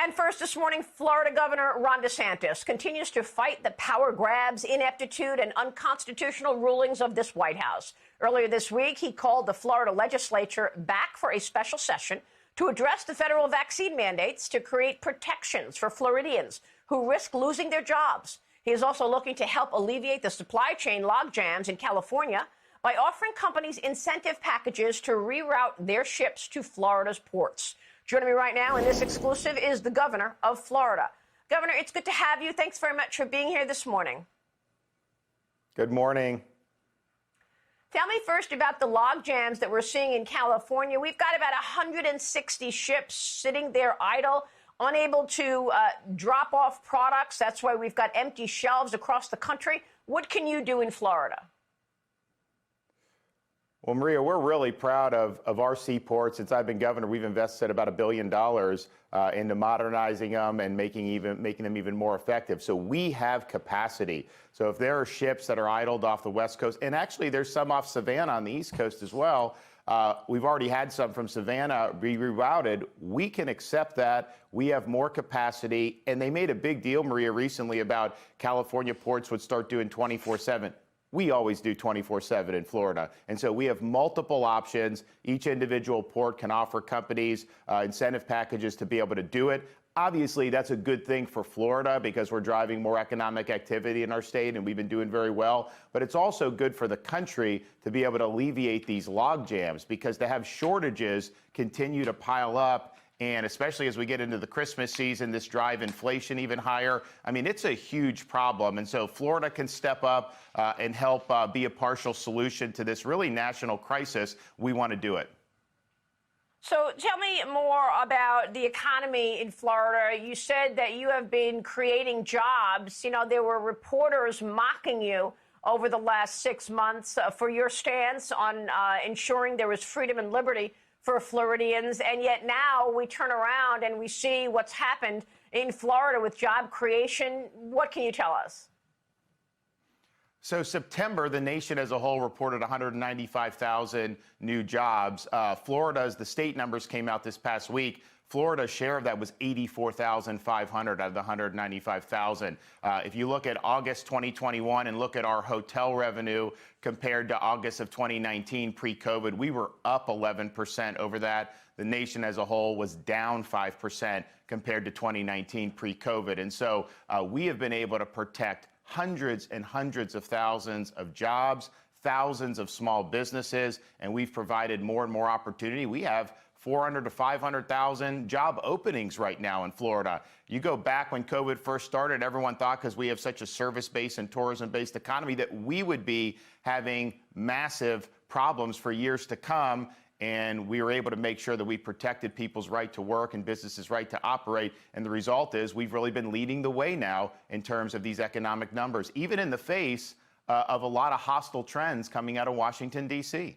And first this morning, Florida Governor Ron DeSantis continues to fight the power grabs, ineptitude, and unconstitutional rulings of this White House. Earlier this week, he called the Florida legislature back for a special session to address the federal vaccine mandates to create protections for Floridians who risk losing their jobs. He is also looking to help alleviate the supply chain logjams in California by offering companies incentive packages to reroute their ships to Florida's ports. Joining me right now in this exclusive is the governor of Florida. Governor, it's good to have you. Thanks very much for being here this morning. Good morning. Tell me first about the log jams that we're seeing in California. We've got about 160 ships sitting there idle, unable to drop off products. That's why we've got empty shelves across the country. What can you do in Florida? Well, Maria, we're really proud of our seaports. Since I've been governor, we've invested about $1 billion into modernizing them and making them even more effective. So we have capacity. So if there are ships that are idled off the West Coast, and actually there's some off Savannah on the East Coast as well, we've already had some from Savannah be rerouted. We can accept that. We have more capacity. And they made a big deal, Maria, recently about California ports would start doing 24/7. We always do 24/7 in Florida. And so we have multiple options. Each individual port can offer companies incentive packages to be able to do it. Obviously, that's a good thing for Florida because we're driving more economic activity in our state, and we've been doing very well. But it's also good for the country to be able to alleviate these log jams because to have shortages continue to pile up. And especially as we get into the Christmas season, this drive inflation even higher. I mean, it's a huge problem. And so Florida can step up and help be a partial solution to this really national crisis. We want to do it. So tell me more about the economy in Florida. You said that you have been creating jobs. You know, there were reporters mocking you over the last 6 months for your stance on ensuring there was freedom and liberty for Floridians, and yet now we turn around and we see what's happened in Florida with job creation. What can you tell us? So September, the nation as a whole reported 195,000 new jobs. Florida's, the state numbers came out this past week. Florida's share of that was 84,500 out of the 195,000. If you look at August 2021 and look at our hotel revenue compared to August of 2019 pre-COVID, we were up 11% over that. The nation as a whole was down 5% compared to 2019 pre-COVID. And so we have been able to protect hundreds and hundreds of thousands of jobs, thousands of small businesses, and we've provided more and more opportunity. We have 400 to 500,000 job openings right now in Florida. You go back when COVID first started, everyone thought because we have such a service-based and tourism-based economy that we would be having massive problems for years to come. And we were able to make sure that we protected people's right to work and businesses' right to operate. And the result is we've really been leading the way now in terms of these economic numbers, even in the face of a lot of hostile trends coming out of Washington, D.C.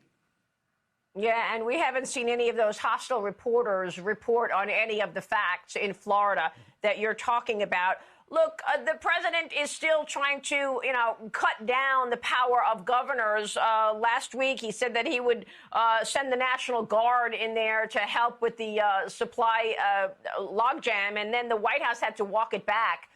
Yeah, and we haven't seen any of those hostile reporters report on any of the facts in Florida that you're talking about. Look, the president is still trying to, cut down the power of governors. Last week, he said that he would send the National Guard in there to help with the supply logjam, and then the White House had to walk it back.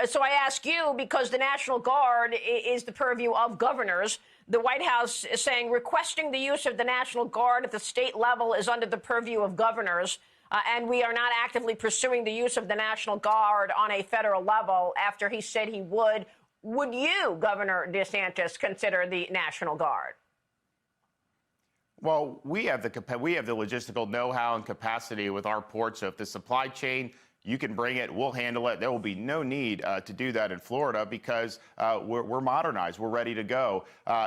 So I ask you, because the National Guard is the purview of governors, the White House is saying requesting the use of the National Guard at the state level is under the purview of governors. And we are not actively pursuing the use of the National Guard on a federal level after he said he would. Would you, Governor DeSantis, consider the National Guard? Well, we have the logistical know-how and capacity with our ports. So if the supply chain, you can bring it, we'll handle it. There will be no need to do that in Florida because we're modernized. We're ready to go.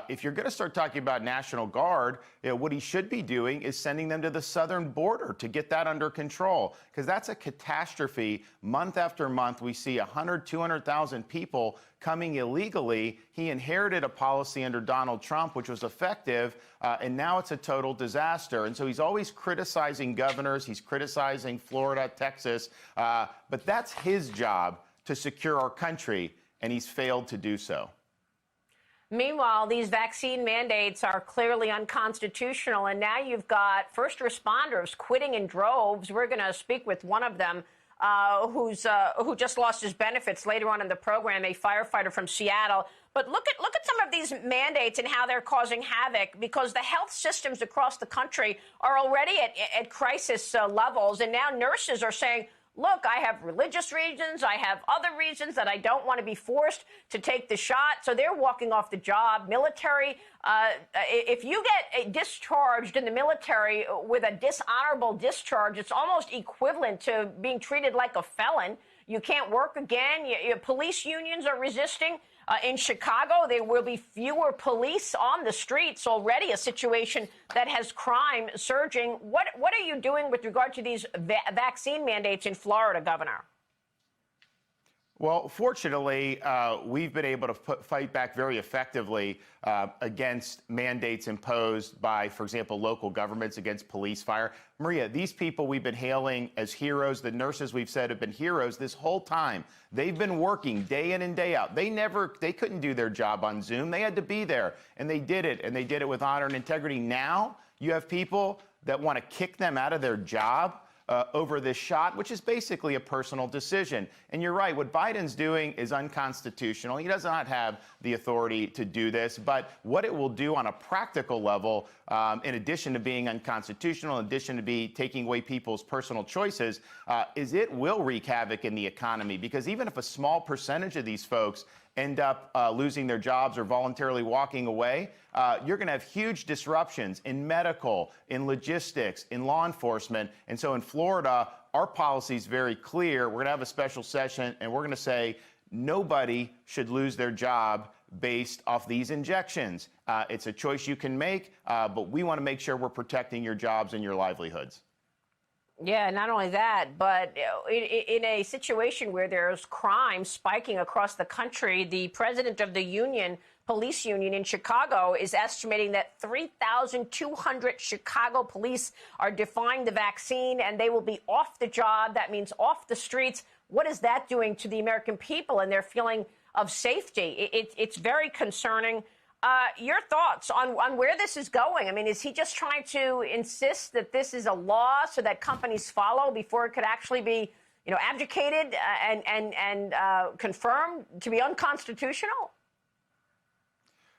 If you're going to start talking about National Guard, what he should be doing is sending them to the southern border to get that under control, because that's a catastrophe. Month after month, we see 100, 200,000 people coming illegally. He inherited a policy under Donald Trump, which was effective, and now it's a total disaster. And so he's always criticizing governors. He's criticizing Florida, Texas, but that's his job to secure our country, and he's failed to do so. Meanwhile, these vaccine mandates are clearly unconstitutional, and now you've got first responders quitting in droves. We're going to speak with one of them who just lost his benefits later on in the program, a firefighter from Seattle. But look at some of these mandates and how they're causing havoc, because the health systems across the country are already at crisis levels. And now nurses are saying, look, I have religious reasons, I have other reasons that I don't want to be forced to take the shot. So they're walking off the job. Military, if you get discharged in the military with a dishonorable discharge, it's almost equivalent to being treated like a felon. You can't work again. Police unions are resisting. In Chicago, there will be fewer police on the streets, already a situation that has crime surging. What are you doing with regard to these vaccine mandates in Florida, Governor? Well, fortunately, we've been able to fight back very effectively against mandates imposed by, for example, local governments against police fire. Maria, these people we've been hailing as heroes, the nurses we've said have been heroes this whole time. They've been working day in and day out. They couldn't do their job on Zoom. They had to be there, and they did it, and they did it with honor and integrity. Now you have people that want to kick them out of their job over this shot, which is basically a personal decision. And you're right, what Biden's doing is unconstitutional. He does not have the authority to do this, but what it will do on a practical level, in addition to being unconstitutional, in addition to taking away people's personal choices, is it will wreak havoc in the economy. Because even if a small percentage of these folks end up losing their jobs or voluntarily walking away, you're going to have huge disruptions in medical, in logistics, in law enforcement. And so in Florida, our policy is very clear. We're going to have a special session, and we're going to say nobody should lose their job based off these injections. It's a choice you can make, but we want to make sure we're protecting your jobs and your livelihoods. Yeah, not only that, but in a situation where there's crime spiking across the country, the president of the police union in Chicago is estimating that 3,200 Chicago police are defying the vaccine, and they will be off the job. That means off the streets. What is that doing to the American people and their feeling of safety? It's very concerning. Your thoughts on where this is going? I mean, is he just trying to insist that this is a law so that companies follow before it could actually be, abdicated and confirmed to be unconstitutional?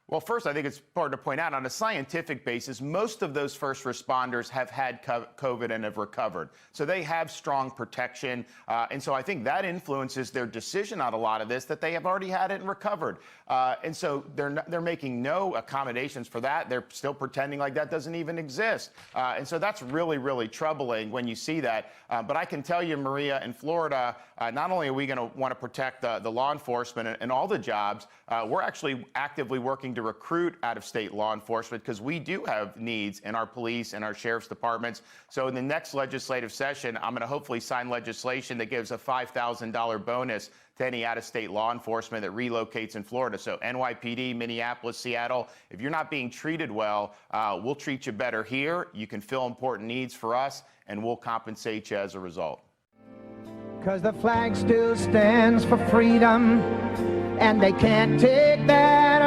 Well, first, I think it's important to point out, on a scientific basis, most of those first responders have had COVID and have recovered. So they have strong protection. And so I think that influences their decision on a lot of this, that they have already had it and recovered. And so they're making no accommodations for that. They're still pretending like that doesn't even exist. And so that's really, really troubling when you see that. But I can tell you, Maria, in Florida, not only are we going to want to protect the law enforcement and all the jobs, we're actually actively working to recruit out-of-state law enforcement, because we do have needs in our police and our sheriff's departments. So in the next legislative session, I'm going to hopefully sign legislation that gives a $5,000 bonus to any out-of-state law enforcement that relocates in Florida. So NYPD, Minneapolis, Seattle, if you're not being treated well, we'll treat you better here. You can fill important needs for us, and we'll compensate you as a result. 'Cause the flag still stands for freedom, and they can't take that